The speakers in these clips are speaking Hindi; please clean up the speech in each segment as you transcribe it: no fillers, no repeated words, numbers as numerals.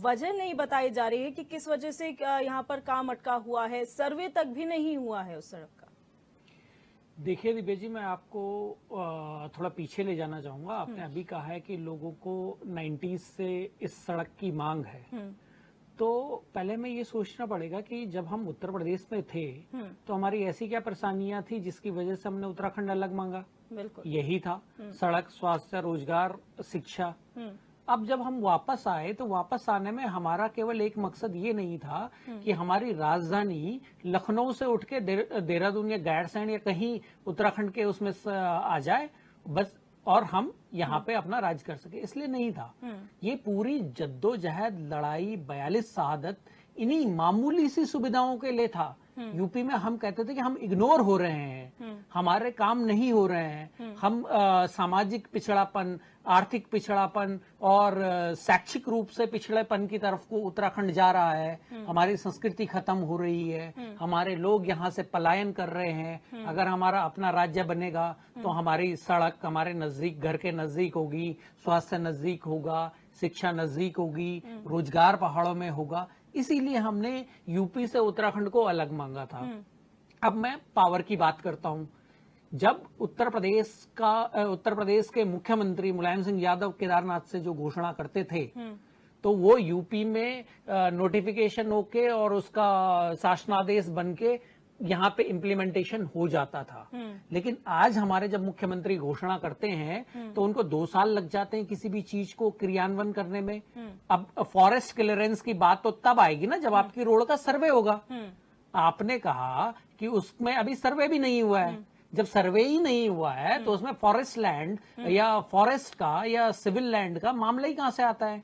वजह नहीं बताई जा रही है कि किस वजह से यहाँ पर काम अटका हुआ है, सर्वे तक भी नहीं हुआ है उस सड़क का। देखिए दिव्या जी, मैं आपको थोड़ा पीछे ले जाना चाहूंगा। आपने अभी कहा है कि लोगों को 90s से इस सड़क की मांग है, तो पहले में ये सोचना पड़ेगा कि जब हम उत्तर प्रदेश में थे तो हमारी ऐसी क्या परेशानियां थी जिसकी वजह से हमने उत्तराखंड अलग मांगा। बिल्कुल यही था, सड़क, स्वास्थ्य, रोजगार, शिक्षा। अब जब हम वापस आए तो वापस आने में हमारा केवल एक मकसद ये नहीं था कि हमारी राजधानी लखनऊ से उठ के देहरादून या गैरसैंण या कहीं उत्तराखंड के उसमें आ जाए बस, और हम यहाँ पे अपना राज कर सके, इसलिए नहीं था। ये पूरी जद्दोजहद, लड़ाई, 42 शहादत इन्हीं मामूली सी सुविधाओं के लिए था। यूपी में हम कहते थे कि हम इग्नोर हो रहे हैं, हमारे काम नहीं हो रहे हैं, हम सामाजिक पिछड़ापन, आर्थिक पिछड़ापन और शैक्षिक रूप से पिछड़ेपन की तरफ को उत्तराखंड जा रहा है, हमारी संस्कृति खत्म हो रही है, हमारे लोग यहाँ से पलायन कर रहे हैं। अगर हमारा अपना राज्य बनेगा तो हमारी सड़क हमारे नजदीक, घर के नजदीक होगी, स्वास्थ्य नजदीक होगा, शिक्षा नजदीक होगी, रोजगार पहाड़ों में होगा। इसीलिए हमने यूपी से उत्तराखंड को अलग मांगा था। अब मैं पावर की बात करता हूं। जब उत्तर प्रदेश के मुख्यमंत्री मुलायम सिंह यादव केदारनाथ से जो घोषणा करते थे तो वो यूपी में नोटिफिकेशन होके और उसका शासनादेश बनके यहाँ पे इम्प्लीमेंटेशन हो जाता था। लेकिन आज हमारे जब मुख्यमंत्री घोषणा करते हैं तो उनको 2 साल लग जाते हैं किसी भी चीज को क्रियान्वयन करने में। अब फॉरेस्ट क्लियरेंस की बात तो तब आएगी ना जब आपकी रोड का सर्वे होगा। आपने कहा कि उसमें अभी सर्वे भी नहीं हुआ है। जब सर्वे ही नहीं हुआ है तो उसमें फॉरेस्ट लैंड या फॉरेस्ट का या सिविल लैंड का मामला ही कहां से आता है।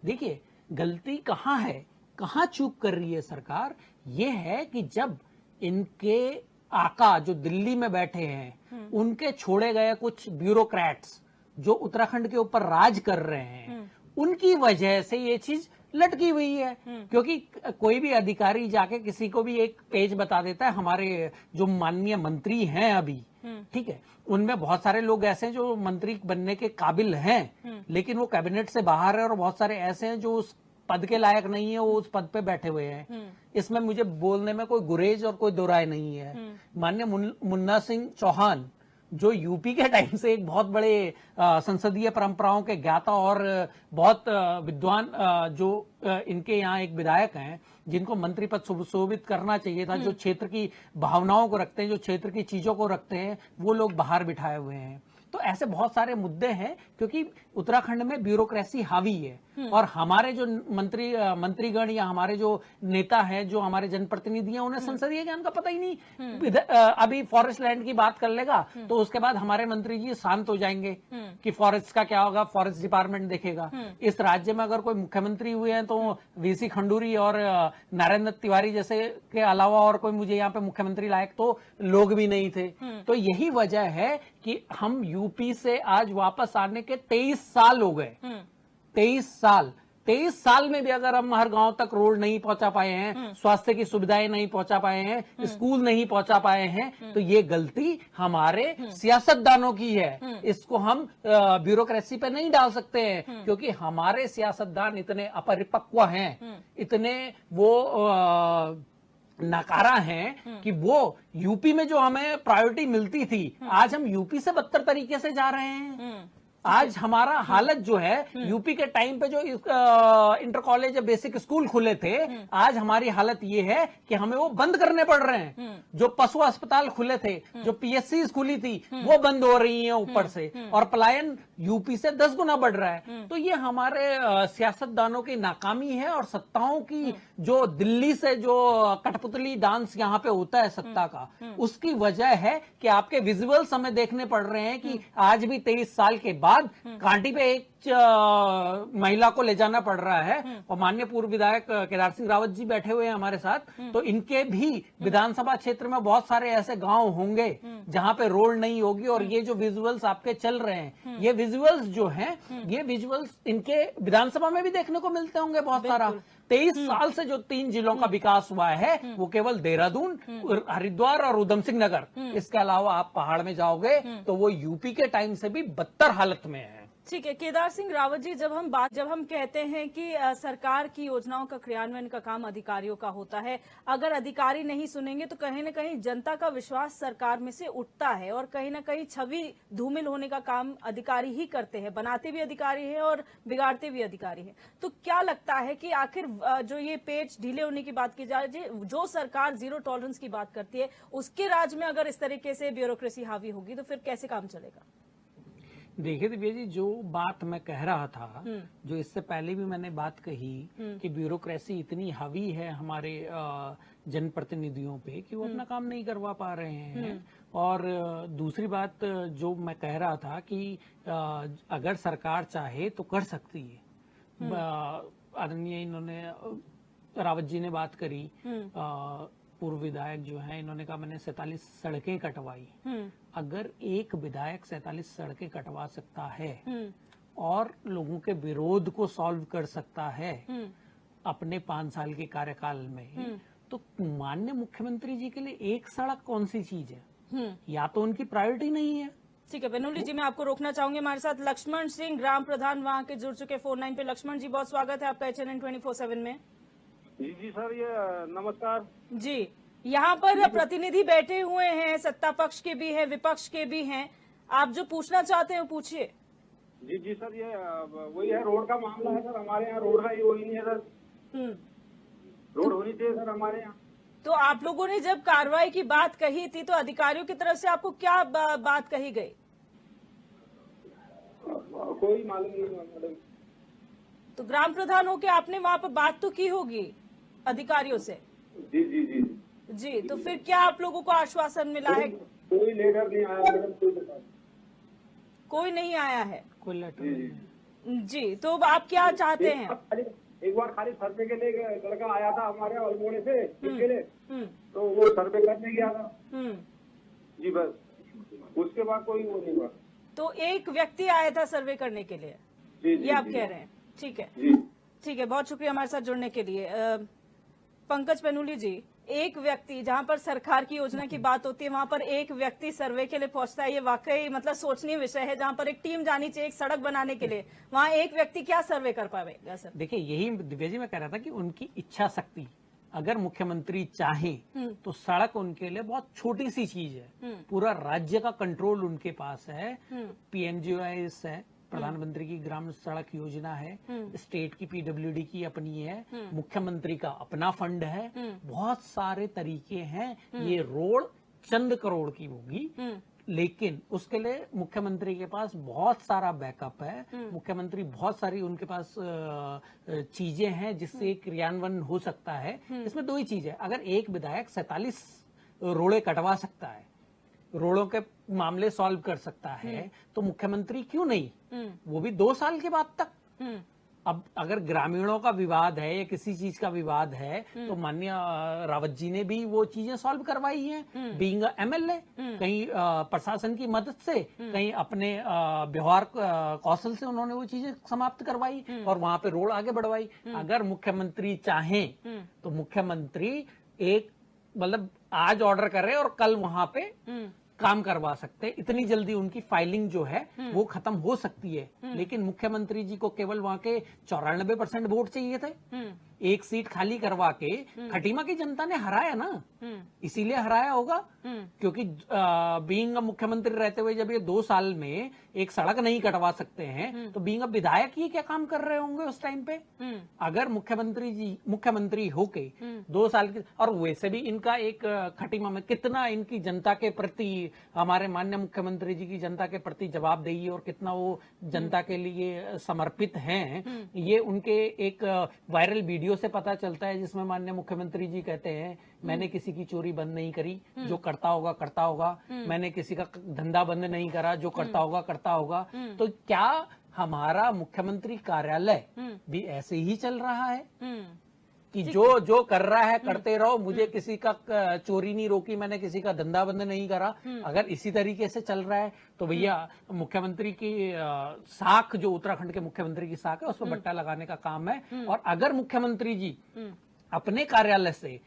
देखिए, गलती कहां है, कहां चूक कर रही है सरकार, ये है कि जब इनके आका जो दिल्ली में बैठे हैं उनके छोड़े गए कुछ ब्यूरोक्रेट्स जो उत्तराखंड के ऊपर राज कर रहे हैं, उनकी वजह से ये चीज लटकी हुई है। क्योंकि कोई भी अधिकारी जाके किसी को भी एक पेज बता देता है। हमारे जो माननीय मंत्री हैं अभी, ठीक है, उनमें बहुत सारे लोग ऐसे हैं जो मंत्री बनने के काबिल हैं, लेकिन वो कैबिनेट से बाहर है, और बहुत सारे ऐसे हैं जो उस पद के लायक नहीं है, वो उस पद पे बैठे हुए हैं। इसमें मुझे बोलने में कोई गुरेज और कोई दो राय नहीं है। माननीय मुन्ना सिंह चौहान जो यूपी के टाइम से एक बहुत बड़े संसदीय परंपराओं के ज्ञाता और बहुत विद्वान जो इनके यहाँ एक विधायक हैं जिनको मंत्री पद सुशोभित करना चाहिए था, जो क्षेत्र की भावनाओं को रखते हैं, जो क्षेत्र की चीजों को रखते हैं, वो लोग बाहर बिठाए हुए हैं। तो ऐसे बहुत सारे मुद्दे हैं क्योंकि उत्तराखंड में ब्यूरोक्रेसी हावी है, और हमारे जो मंत्रीगण या हमारे जो नेता हैं, जो हमारे जनप्रतिनिधि हैं, उन्हें संसदीय ज्ञान का पता ही नहीं। अभी फॉरेस्ट लैंड की बात कर लेगा तो उसके बाद हमारे मंत्री जी शांत हो जाएंगे कि फॉरेस्ट का क्या होगा, फॉरेस्ट डिपार्टमेंट देखेगा। इस राज्य में अगर कोई मुख्यमंत्री हुए हैं तो वीसी खंडूरी और नरेंद्र तिवारी जैसे के अलावा और कोई मुझे यहाँ पे मुख्यमंत्री लायक तो लोग भी नहीं थे। तो यही वजह है कि हम यूपी से आज वापस आने के 23 साल हो गए। 23 साल में भी अगर हम हर गांव तक रोड नहीं पहुंचा पाए हैं, स्वास्थ्य की सुविधाएं नहीं पहुंचा पाए हैं, स्कूल नहीं पहुंचा पाए हैं, तो ये गलती हमारे सियासतदानों की है। इसको हम ब्यूरोक्रेसी पे नहीं डाल सकते हैं, क्योंकि हमारे सियासतदान इतने अपरिपक्व हैं, इतने वो नकारा हैं कि वो यूपी में जो हमें प्रायोरिटी मिलती थी, आज हम यूपी से बदतर तरीके से जा रहे हैं। आज हमारा हालत जो है, यूपी के टाइम पे जो इंटर कॉलेज या बेसिक स्कूल खुले थे, आज हमारी हालत ये है कि हमें वो बंद करने पड़ रहे हैं। जो पशु अस्पताल खुले थे, जो पीएससी खुली थी, वो बंद हो रही हैं ऊपर से, और पलायन यूपी से 10 गुना बढ़ रहा है। तो ये हमारे सियासतदानों की नाकामी है, और सत्ताओं की जो दिल्ली से जो कठपुतली डांस यहाँ पे होता है सत्ता का, उसकी वजह है कि आपके विजुअल्स हमें देखने पड़ रहे हैं कि आज भी 23 साल के बाद कांटी पे एक महिला को ले जाना पड़ रहा है। और माननीय पूर्व विधायक केदार सिंह रावत जी बैठे हुए हैं हमारे साथ, तो इनके भी विधानसभा क्षेत्र में बहुत सारे ऐसे गांव होंगे जहां पे रोड नहीं होगी। और ये जो विजुअल्स आपके चल रहे हैं, ये विजुअल्स जो हैं, ये विजुअल्स इनके विधानसभा में भी देखने को मिलते होंगे बहुत सारा। 23 साल से जो 3 जिलों का विकास हुआ है, वो केवल देहरादून, हरिद्वार और उधम सिंह नगर, इसके अलावा आप पहाड़ में जाओगे तो वो यूपी के टाइम से भी बदतर हालत में है। ठीक है, केदार सिंह रावत जी, जब हम कहते हैं कि सरकार की योजनाओं का क्रियान्वयन का काम अधिकारियों का होता है, अगर अधिकारी नहीं सुनेंगे तो कहीं न कहीं जनता का विश्वास सरकार में से उठता है और कहीं न कहीं छवि धूमिल होने का काम अधिकारी ही करते हैं। बनाते भी अधिकारी हैं और बिगाड़ते भी अधिकारी हैं। तो क्या लगता है कि आखिर जो ये पेच ढीले होने की बात की जाए, जो सरकार जीरो टॉलरेंस की बात करती है, उसके राज में अगर इस तरीके से ब्यूरोक्रेसी हावी होगी तो फिर कैसे काम चलेगा? देखिए दिव्या जी, जो बात मैं कह रहा था, जो इससे पहले भी मैंने बात कही कि ब्यूरोक्रेसी इतनी हावी है हमारे जनप्रतिनिधियों पे कि वो अपना काम नहीं करवा पा रहे हैं। और दूसरी बात जो मैं कह रहा था कि अगर सरकार चाहे तो कर सकती है। आदरणीय इन्होंने रावत जी ने बात करी, पूर्व विधायक जो है, इन्होंने कहा मैंने 47 सड़कें कटवाई। अगर एक विधायक 47 सड़कें कटवा सकता है और लोगों के विरोध को सॉल्व कर सकता है अपने 5 साल के कार्यकाल में, तो माननीय मुख्यमंत्री जी के लिए एक सड़क कौन सी चीज है? या तो उनकी प्रायोरिटी नहीं है। ठीक है बेनोली जी, मैं आपको रोकना चाहूंगी। हमारे साथ लक्ष्मण सिंह, ग्राम प्रधान वहां के, जुड़ चुके फोन लाइन पे। लक्ष्मण जी, बहुत स्वागत है आपका HNN 24/7 में। जी सर, ये नमस्कार जी। यहाँ पर प्रतिनिधि बैठे हुए हैं, सत्ता पक्ष के भी हैं, विपक्ष के भी हैं। आप जो पूछना चाहते हैं पूछिए। जी सर, ये वही है, रोड का मामला है सर। हमारे यहाँ रोड का ये वही नहीं है सर। रोड होनी चाहिए सर हमारे यहाँ। तो आप लोगों ने जब कार्रवाई की बात कही थी तो अधिकारियों की तरफ से आपको क्या बात कही गई? कोई मालूम नहीं मैडम। तो ग्राम प्रधान होके आपने वहाँ पर बात तो की होगी अधिकारियों से? जी जी जी जी। तो फिर क्या आप लोगों को आश्वासन मिला है? कोई लेटर नहीं आया मैडम, कोई नहीं आया है? कोई लेटर नहीं है। जी। तो आप क्या चाहते हैं? एक बार खाली सर्वे के लिए लड़का आया था हमारे अल्मोड़े से के लिए, तो वो सर्वे करने गया था। जी बस, उसके बाद कोई वो नहीं हुआ। तो एक व्यक्ति आया था सर्वे करने के लिए, ये आप कह रहे हैं? ठीक है, ठीक है, बहुत शुक्रिया हमारे साथ जुड़ने के लिए। पंकज पेनुली जी, एक व्यक्ति, जहां पर सरकार की योजना की बात होती है वहां पर एक व्यक्ति सर्वे के लिए पहुंचता है, ये वाकई मतलब सोचनीय विषय है। जहां पर एक टीम जानी चाहिए एक सड़क बनाने के लिए, वहां एक व्यक्ति क्या सर्वे कर पाएगा सर? देखिए, यही दिव्या जी मैं कह रहा था कि उनकी इच्छा शक्ति, अगर मुख्यमंत्री चाहें तो सड़क उनके लिए बहुत छोटी सी चीज है। पूरा राज्य का कंट्रोल उनके पास है। PMGIS है, प्रधानमंत्री की ग्राम सड़क योजना है, स्टेट की PWD की अपनी है, मुख्यमंत्री का अपना फंड है, बहुत सारे तरीके हैं। ये रोड चंद करोड़ की होगी, लेकिन उसके लिए मुख्यमंत्री के पास बहुत सारा बैकअप है। मुख्यमंत्री बहुत सारी उनके पास चीजें हैं जिससे क्रियान्वयन हो सकता है। इसमें दो ही चीज है, अगर एक विधायक 47 रोड़े कटवा सकता है, रोड़ों के मामले सॉल्व कर सकता है, तो मुख्यमंत्री क्यों नहीं? वो भी 2 साल के बाद तक। अब अगर ग्रामीणों का विवाद है या किसी चीज का विवाद है तो माननीय रावत जी ने भी वो चीजें सॉल्व करवाई हैं, बीइंग MLA। कहीं प्रशासन की मदद से, कहीं अपने व्यवहार कौशल से उन्होंने वो चीजें समाप्त करवाई और वहां पे रोड आगे बढ़वाई। अगर मुख्यमंत्री चाहें तो मुख्यमंत्री एक मतलब आज ऑर्डर करे और कल वहां पे काम करवा सकते हैं। इतनी जल्दी उनकी फाइलिंग जो है वो खत्म हो सकती है। लेकिन मुख्यमंत्री जी को केवल वहां के 94% वोट चाहिए थे। एक सीट खाली करवा के खटीमा की जनता ने हराया ना, इसीलिए हराया होगा क्योंकि बीइंग मुख्यमंत्री रहते हुए जब ये 2 साल में एक सड़क नहीं कटवा सकते हैं तो बीइंग विधायक ही क्या काम कर रहे होंगे उस टाइम पे? अगर मुख्यमंत्री होके 2 साल की, और वैसे भी इनका एक खटीमा में कितना इनकी जनता के प्रति, हमारे माननीय मुख्यमंत्री जी की जनता के प्रति जवाबदेही और कितना वो जनता के लिए समर्पित हैं, ये उनके एक वायरल वीडियो से पता चलता है जिसमें माननीय मुख्यमंत्री जी कहते हैं मैंने किसी की चोरी बंद नहीं करी, जो करता होगा। मैंने किसी का धंधा बंद नहीं करा, जो करता होगा। तो क्या हमारा मुख्यमंत्री कार्यालय भी ऐसे ही चल रहा है कि जो कर रहा है करते रहो, मुझे किसी का चोरी नहीं रोकी, मैंने किसी का धंधा बंद नहीं करा? अगर इसी तरीके से चल रहा है तो भैया मुख्यमंत्री की साख, जो उत्तराखंड के मुख्यमंत्री की साख है, उस पर बट्टा लगाने का काम है। और अगर मुख्यमंत्री जी अपने कार्यालय से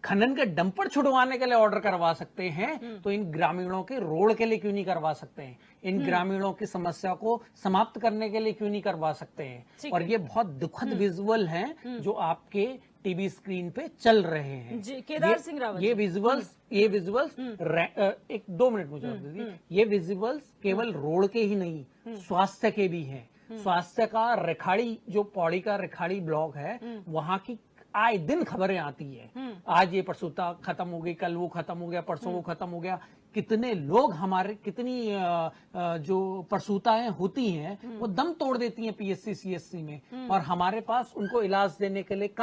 खनन के डंपर छुड़वाने के लिए ऑर्डर करवा सकते हैं, तो इन ग्रामीणों के रोड के लिए क्यों नहीं करवा सकते हैं? इन ग्रामीणों की समस्या को समाप्त करने के लिए क्यों नहीं करवा सकते हैं? और ये बहुत दुखद विजुअल हैं जो आपके टीवी स्क्रीन पे चल रहे हैं। जी, केदार सिंह रावत ये विजुअल्स एक 2 मिनट मुझे और दीजिए। ये विजुअल्स केवल रोड के ही नहीं, स्वास्थ्य के भी हैं। स्वास्थ्य का रेखाड़ी, जो पौड़ी का रेखाड़ी ब्लॉक है, वहां की आए दिन खबरें आती है। आज ये प्रसूता खत्म हो गई, कल वो खत्म हो गया, परसों वो खत्म हो गया। कितने लोग हमारे, कितनी जो प्रसूताएं होती हैं वो दम तोड़ देती हैं पीएससी सीएससी में, और हमारे पास उनको इलाज देने के लिए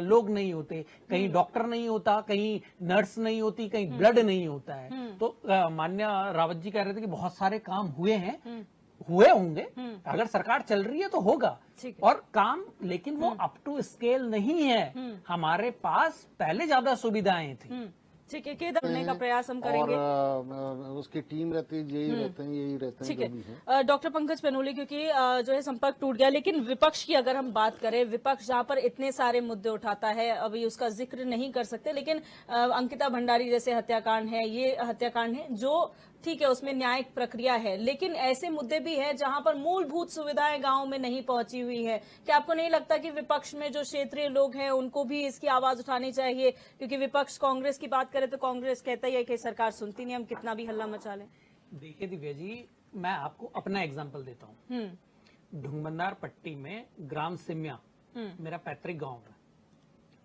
लोग नहीं होते। कहीं डॉक्टर नहीं होता, कहीं नर्स नहीं होती, कहीं ब्लड नहीं होता है। तो माननीय रावत जी कह रहे थे कि बहुत सारे काम हुए हैं, हुए होंगे, अगर सरकार चल रही है तो होगा और काम, लेकिन वो अप टू स्केल नहीं है। हमारे पास पहले ज्यादा सुविधाएं थी। ठीक है, केदार करने का प्रयास हम करेंगे। और उसकी टीम रहती है, यही रहते हैं ठीक जो भी है। डॉक्टर पंकज पनोली, क्योंकि जो है संपर्क टूट गया, लेकिन विपक्ष की अगर हम बात करें, विपक्ष जहां पर इतने सारे मुद्दे उठाता है, अभी उसका जिक्र नहीं कर सकते, लेकिन अंकिता भंडारी जैसे हत्याकांड है, ये हत्याकांड है जो ठीक है उसमें न्यायिक प्रक्रिया है, लेकिन ऐसे मुद्दे भी हैं जहां पर मूलभूत सुविधाएं गांव में नहीं पहुंची हुई है। क्या आपको नहीं लगता कि विपक्ष में जो क्षेत्रीय लोग हैं उनको भी इसकी आवाज उठानी चाहिए? क्योंकि विपक्ष कांग्रेस की बात करे तो कांग्रेस कहता ही है कि सरकार सुनती नहीं, हम कितना भी हल्ला मचा लें। देखिए दिव्या जी, मैं आपको अपना एग्जाम्पल देता हूँ। ढुंगबंदार पट्टी में ग्राम सिम्या मेरा पैतृक गांव है।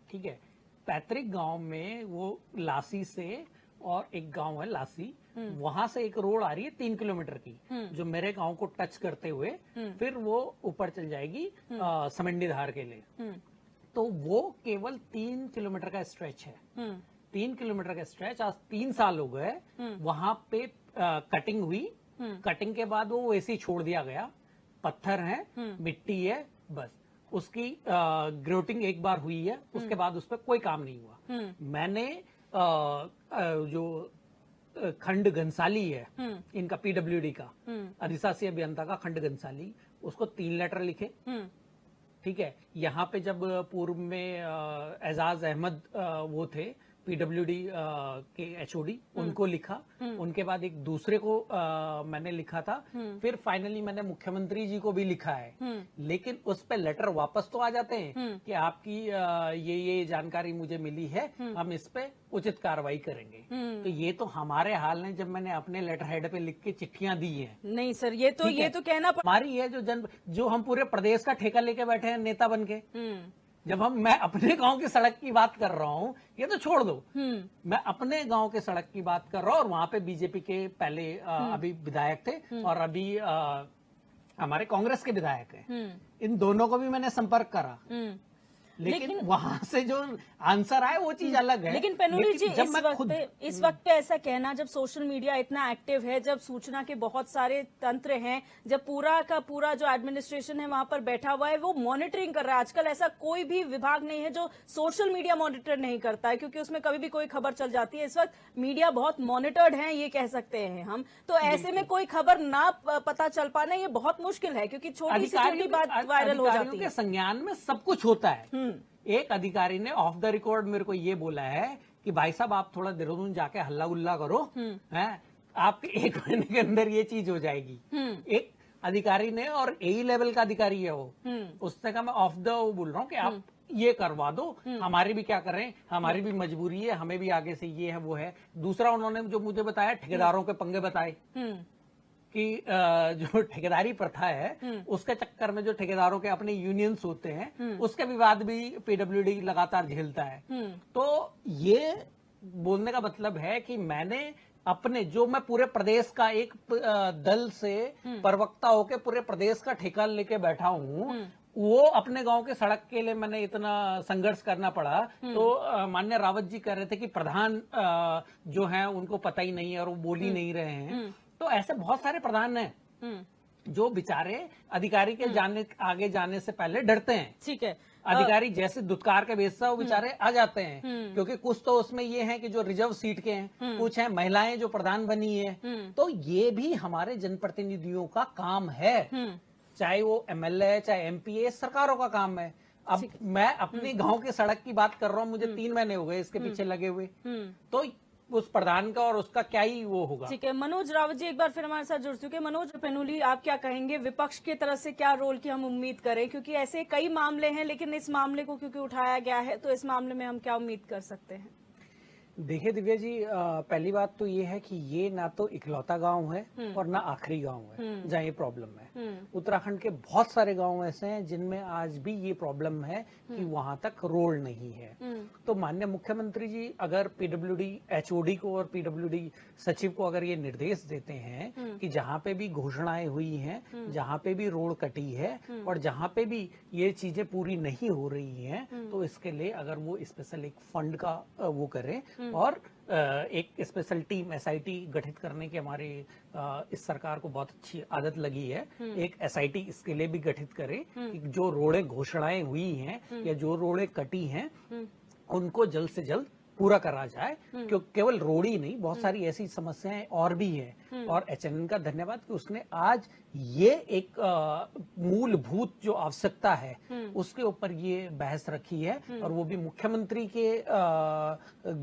ठीक है, पैतृक गांव में वो लासी से, और एक गांव है लासी, वहां से एक रोड आ रही है 3 किलोमीटर की, जो मेरे गांव को टच करते हुए फिर वो ऊपर चल जाएगी समंडी धार के लिए। तो वो केवल 3 किलोमीटर का स्ट्रेच है। 3 किलोमीटर का स्ट्रेच, आज 3 साल हो गए। वहां पे कटिंग हुई, कटिंग के बाद वो वैसे ही छोड़ दिया गया। पत्थर है, मिट्टी है, बस उसकी ग्रोटिंग एक बार हुई है, उसके बाद उस पर कोई काम नहीं हुआ। मैंने जो खंड घनसाली है इनका, पीडब्ल्यूडी का अधिशासी अभियंता का खंड घनसाली, उसको 3 लेटर लिखे। ठीक है, यहाँ पे जब पूर्व में एजाज अहमद वो थे पीडब्ल्यूडी के एचओडी, उनको लिखा। उनके बाद एक दूसरे को मैंने लिखा था, फिर फाइनली मैंने मुख्यमंत्री जी को भी लिखा है। लेकिन उस पे लेटर वापस तो आ जाते हैं कि आपकी ये जानकारी मुझे मिली है, हम इस पे उचित कार्रवाई करेंगे। तो ये तो हमारे हाल है जब मैंने अपने लेटर हेड पे लिख के चिट्ठियां दी हैं। नहीं सर, ये तो कहना हमारी है जो हम पूरे प्रदेश का ठेका लेके बैठे हैं नेता बन के। जब मैं अपने गांव की सड़क की बात कर रहा हूँ, ये तो छोड़ दो, मैं अपने गांव के सड़क की बात कर रहा हूँ, और वहां पे बीजेपी के पहले अभी विधायक थे और अभी हमारे कांग्रेस के विधायक हैं। इन दोनों को भी मैंने संपर्क करा, लेकिन वहां से जो आंसर आए वो चीज अलग है। लेकिन पेनोली जी, इस वक्त पे ऐसा कहना, जब सोशल मीडिया इतना एक्टिव है, जब सूचना के बहुत सारे तंत्र हैं, जब पूरा का पूरा जो एडमिनिस्ट्रेशन है वहां पर बैठा हुआ है, वो मॉनिटरिंग कर रहा है। आजकल ऐसा कोई भी विभाग नहीं है जो सोशल मीडिया मॉनिटर नहीं करता है, क्योंकि उसमें कभी भी कोई खबर चल जाती है। इस वक्त मीडिया बहुत मॉनिटर्ड है, ये कह सकते हैं हम। तो ऐसे में कोई खबर ना पता चल पाना ये बहुत मुश्किल है, क्योंकि छोटी सी छोटी बात वायरल हो जाती है। संज्ञान में सब कुछ होता है। एक अधिकारी ने ऑफ द रिकॉर्ड मेरे को ये बोला है कि भाई साहब आप थोड़ा देहरादून जाके हल्ला गुल्ला करो, हैं, आपके 1 महीने के अंदर ये चीज हो जाएगी। एक अधिकारी ने, और एई लेवल का अधिकारी है वो, उसने कहा मैं ऑफ द बोल रहा हूँ कि आप ये करवा दो, हमारी भी क्या करें, हमारी भी मजबूरी है, हमें भी आगे से ये है वो है। दूसरा उन्होंने जो मुझे बताया, ठेकेदारों के पंगे बताए कि जो ठेकेदारी प्रथा है उसके चक्कर में जो ठेकेदारों के अपने यूनियंस होते हैं, उसके विवाद भी पीडब्ल्यूडी लगातार झेलता है। तो ये बोलने का मतलब है कि मैंने अपने, जो मैं पूरे प्रदेश का एक दल से प्रवक्ता होकर पूरे प्रदेश का ठेका लेके बैठा हूँ, वो अपने गांव के सड़क के लिए मैंने इतना संघर्ष करना पड़ा। तो माननीय रावत जी कह रहे थे कि प्रधान जो है उनको पता ही नहीं है और वो बोल ही नहीं रहे हैं। तो ऐसे बहुत सारे प्रधान हैं जो बेचारे अधिकारी के आगे जाने से पहले डरते हैं। ठीक है, अधिकारी जैसे दुत्कार के बेच वो बेचारे आ जाते हैं, क्योंकि कुछ तो उसमें ये है कि जो रिजर्व सीट के हैं, कुछ है महिलाएं जो प्रधान बनी है। तो ये भी हमारे जनप्रतिनिधियों का काम है, चाहे वो एमएलए चाहे एमपी, सरकारों का काम है। अब मैं अपने गांव के सड़क की बात कर रहा हूँ, मुझे 3 महीने हो गए इसके पीछे लगे हुए, तो उस प्रधान का और उसका क्या ही वो होगा। ठीक है, मनोज रावत जी एक बार फिर हमारे साथ जुड़ चुके हैं। मनोज पेनुली, आप क्या कहेंगे, विपक्ष की तरफ से क्या रोल की हम उम्मीद करें, क्योंकि ऐसे कई मामले हैं लेकिन इस मामले को क्योंकि उठाया गया है तो इस मामले में हम क्या उम्मीद कर सकते हैं? देखिए दिव्या जी, पहली बात तो ये है कि ये ना तो इकलौता गांव है और ना आखिरी गांव है जहाँ ये प्रॉब्लम है। उत्तराखंड के बहुत सारे गांव ऐसे हैं जिनमें आज भी ये प्रॉब्लम है कि वहां तक रोड नहीं है। तो माननीय मुख्यमंत्री जी अगर पीडब्ल्यूडी एचओडी को और पीडब्ल्यूडी सचिव को अगर ये निर्देश देते हैं कि जहाँ पे भी घोषणाएं हुई हैं, जहाँ पे भी रोड कटी है और जहाँ पे भी ये चीजें पूरी नहीं हो रही हैं, तो इसके लिए अगर वो स्पेशल एक फंड का वो करें और एक स्पेशल टीम एसआईटी गठित करने की हमारे इस सरकार को बहुत अच्छी आदत लगी है। एक एसआईटी इसके लिए भी गठित करे कि जो रोडें घोषणाएं हुई हैं या जो रोडें कटी हैं उनको जल्द से जल्द पूरा करा जाए, क्योंकि केवल रोड ही नहीं, बहुत सारी ऐसी समस्याएं और भी हैं। और एचएनएन का धन्यवाद कि उसने आज ये एक मूलभूत जो आवश्यकता है उसके ऊपर ये बहस रखी है और वो भी मुख्यमंत्री के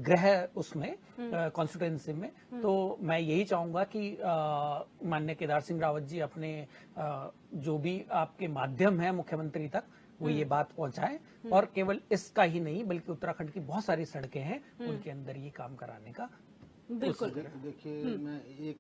गृह उसमें कॉन्स्टिट्यूएंसी में। तो मैं यही चाहूंगा कि माननीय केदार सिंह रावत जी अपने जो भी आपके माध्यम है मुख्यमंत्री तक वो ये बात पहुंचाए और केवल इसका ही नहीं बल्कि उत्तराखंड की बहुत सारी सड़कें हैं उनके अंदर ये काम कराने का। बिल्कुल। देखिए मैं एक